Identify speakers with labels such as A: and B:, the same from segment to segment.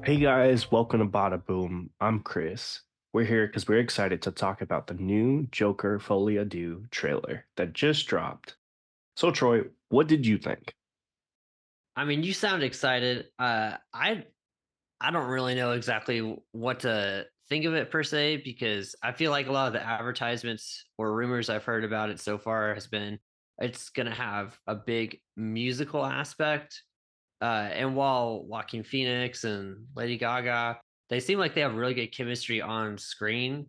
A: Hey guys, welcome to Badaboom. I'm Chris. We're here because we're excited to talk about the new Joker Folie trailer that just dropped. So Troy, what did you think?
B: I mean, you sound excited. I don't really know exactly what to think of it per se because I feel like a lot of the advertisements or rumors I've heard about it so far has been it's going to have a big musical aspect. And while Joaquin Phoenix and Lady Gaga, they seem like they have really good chemistry on screen.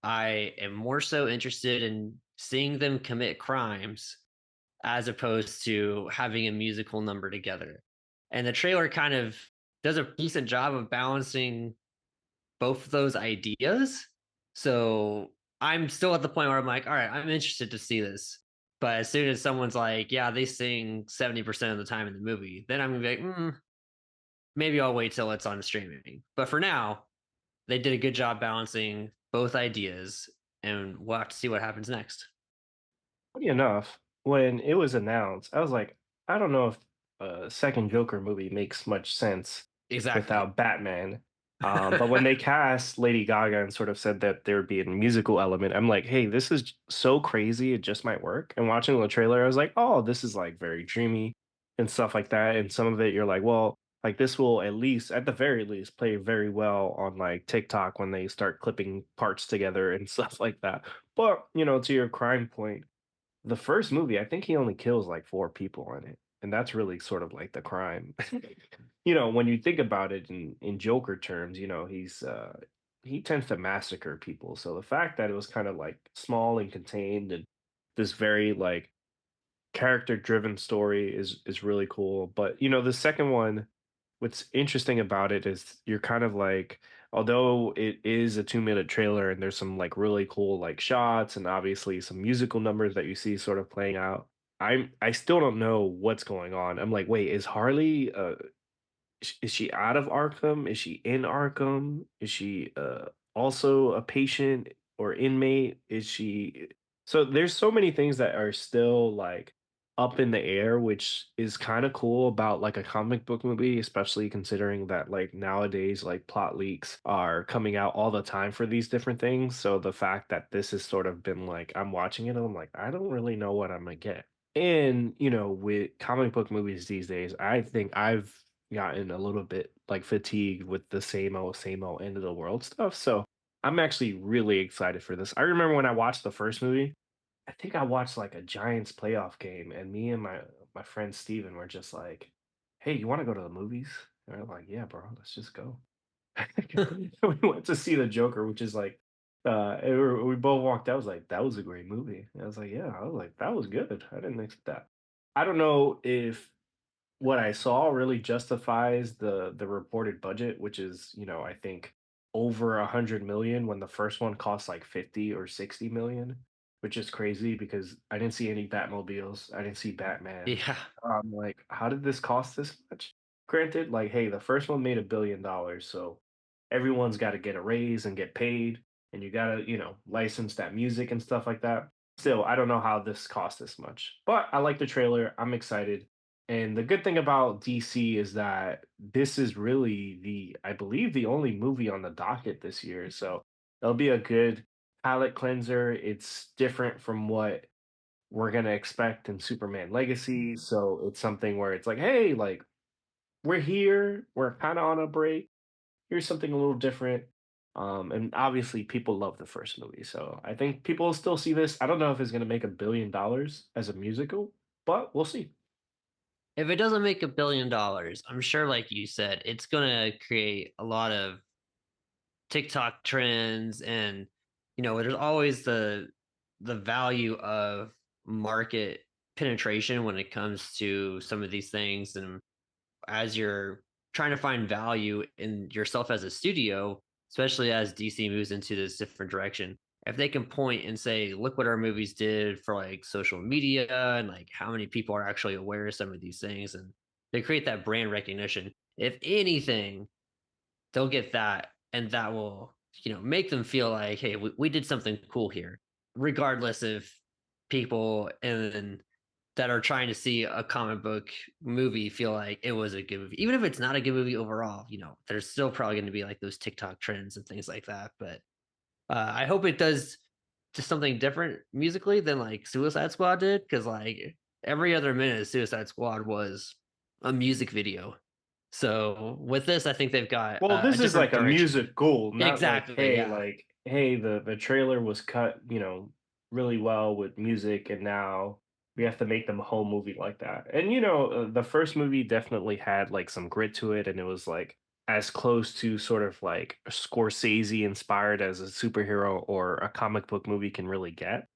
B: I am more so interested in seeing them commit crimes as opposed to having a musical number together. And the trailer kind of does a decent job of balancing both of those ideas. So I'm still at the point where I'm like, all right, I'm interested to see this. But as soon as someone's like, yeah, they sing 70% of the time in the movie, then I'm gonna be like, maybe I'll wait till it's on streaming. But for now, they did a good job balancing both ideas, and we'll have to see what happens next.
A: Funny enough, when it was announced, I was like, I don't know if a second Joker movie makes much sense
B: Exactly.
A: without Batman. But when they cast Lady Gaga and sort of said that there would be a musical element, I'm like, hey, this is so crazy, it just might work. And watching the trailer, I was like, oh, this is like very dreamy and stuff like that. And some of it, you're like, well, like this will at least, at the very least, play very well on like TikTok when they start clipping parts together and stuff like that. But, to your crime point, the first movie, I think he only kills like four people in it. And that's really sort of like the crime. When you think about it in Joker terms, he tends to massacre people. So the fact that it was kind of like small and contained and this very like character-driven story is really cool. But the second one, what's interesting about it is you're kind of like, although it is a 2-minute trailer and there's some like really cool like shots and obviously some musical numbers that you see sort of playing out. I still don't know what's going on. I'm like, wait, is Harley is she out of Arkham? Is she in Arkham? Is she also a patient or inmate? Is she so there's so many things that are still like up in the air, which is kind of cool about like a comic book movie, especially considering that like nowadays like plot leaks are coming out all the time for these different things. So the fact that this has sort of been like I'm watching it and I'm like, I don't really know what I'm gonna get. And, with comic book movies these days, I think I've gotten a little bit like fatigued with the same old end of the world stuff. So I'm actually really excited for this. I remember when I watched the first movie, I think I watched like a Giants playoff game, and me and my friend Steven were just like, "Hey, you want to go to the movies?" And we're like, "Yeah, bro, let's just go." We went to see the Joker, which is like, and we both walked out. I was like, "That was a great movie." And I was like, "Yeah," I was like, "That was good. I didn't expect that." I don't know if what I saw really justifies the reported budget, which is, I think over 100 million when the first one cost like 50 or 60 million, which is crazy because I didn't see any Batmobiles. I didn't see Batman.
B: Yeah.
A: I'm like, how did this cost this much? Granted, like, hey, the first one made $1 billion, so everyone's got to get a raise and get paid, and you got to, license that music and stuff like that. Still, I don't know how this cost this much, but I like the trailer. I'm excited. And the good thing about DC is that this is really I believe, the only movie on the docket this year. So it'll be a good palate cleanser. It's different from what we're gonna expect in Superman Legacy. So it's something where it's like, hey, like we're here, we're kind of on a break. Here's something a little different. And obviously people love the first movie. So I think people will still see this. I don't know if it's gonna make $1 billion as a musical, but we'll see.
B: If it doesn't make $1 billion, I'm sure, like you said, it's gonna create a lot of TikTok trends, and there's always the value of market penetration when it comes to some of these things. And as you're trying to find value in yourself as a studio, especially as DC moves into this different direction, if they can point and say, look what our movies did for like social media and like how many people are actually aware of some of these things, and they create that brand recognition. If anything, they'll get that, and that will, make them feel like, hey, we did something cool here, regardless if people and that are trying to see a comic book movie feel like it was a good movie. Even if it's not a good movie overall, there's still probably going to be like those TikTok trends and things like that. But I hope it does just something different musically than like Suicide Squad did, because like every other minute of Suicide Squad was a music video. So with this, I think they've got
A: Well,
B: a
A: this is
B: different
A: like a
B: direction.
A: musical, not
B: Exactly. Yeah.
A: like, hey, the trailer was cut, really well with music, and now we have to make them a whole movie like that. And the first movie definitely had like some grit to it, and it was like as close to sort of like Scorsese inspired as a superhero or a comic book movie can really get.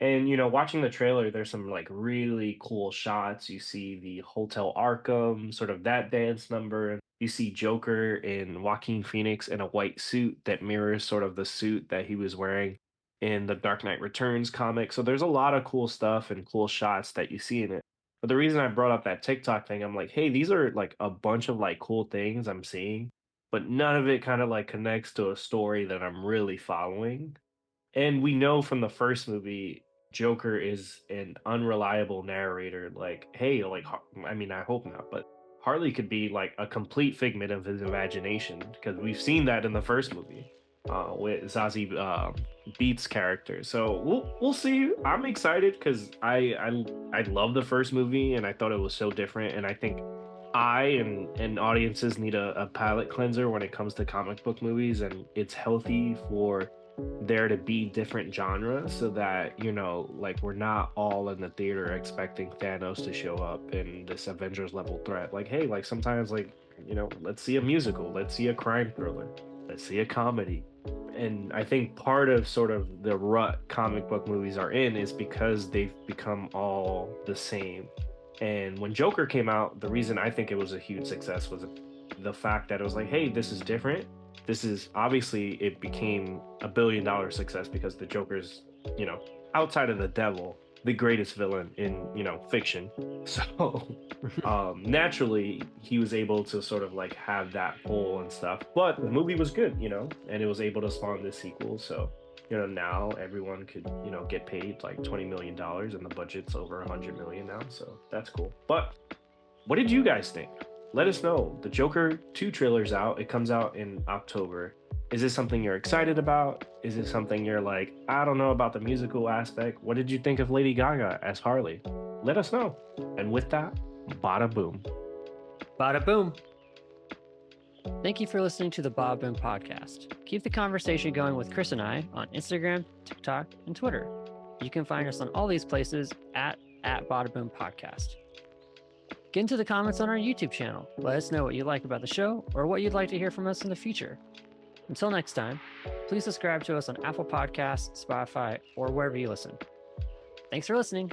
A: And watching the trailer, there's some like really cool shots. You see the Hotel Arkham, sort of that dance number. You see Joker in Joaquin Phoenix in a white suit that mirrors sort of the suit that he was wearing in the Dark Knight Returns comic. So there's a lot of cool stuff and cool shots that you see in it. But the reason I brought up that TikTok thing, I'm like, hey, these are like a bunch of like cool things I'm seeing, but none of it kind of like connects to a story that I'm really following. And we know from the first movie, Joker is an unreliable narrator. Like, hey, like, I mean, I hope not, but Harley could be like a complete figment of his imagination because we've seen that in the first movie with Zazie Beats' character. So we'll see. I'm excited because I love the first movie and I thought it was so different, and I think and audiences need a palate cleanser when it comes to comic book movies, and it's healthy for there to be different genres so that like we're not all in the theater expecting Thanos to show up in this Avengers level threat. Like, hey, like sometimes, like, let's see a musical, let's see a crime thriller, let's see a comedy. And I think part of sort of the rut comic book movies are in is because they've become all the same. And when Joker came out, the reason I think it was a huge success was the fact that it was like, hey, this is different. This is obviously, it became $1 billion success because the Joker's, you know, outside of the devil, the greatest villain in, fiction. So naturally he was able to sort of like have that pull and stuff. But the movie was good, and it was able to spawn this sequel. So now everyone could get paid like $20 million, and the budget's over 100 million now, so that's cool. But what did you guys think? Let us know. The Joker 2 trailer's out. It comes out in October. Is this something you're excited about? Is it something you're like, I don't know about the musical aspect? What did you think of Lady Gaga as Harley? Let us know. And with that, bada boom.
B: Bada boom.
C: Thank you for listening to the Badaboom podcast. Keep the conversation going with Chris and I on Instagram, TikTok, and Twitter. You can find us on all these places at Badaboom Podcast. Get into the comments on our YouTube channel. Let us know what you like about the show or what you'd like to hear from us in the future. Until next time, please subscribe to us on Apple Podcasts, Spotify, or wherever you listen. Thanks for listening.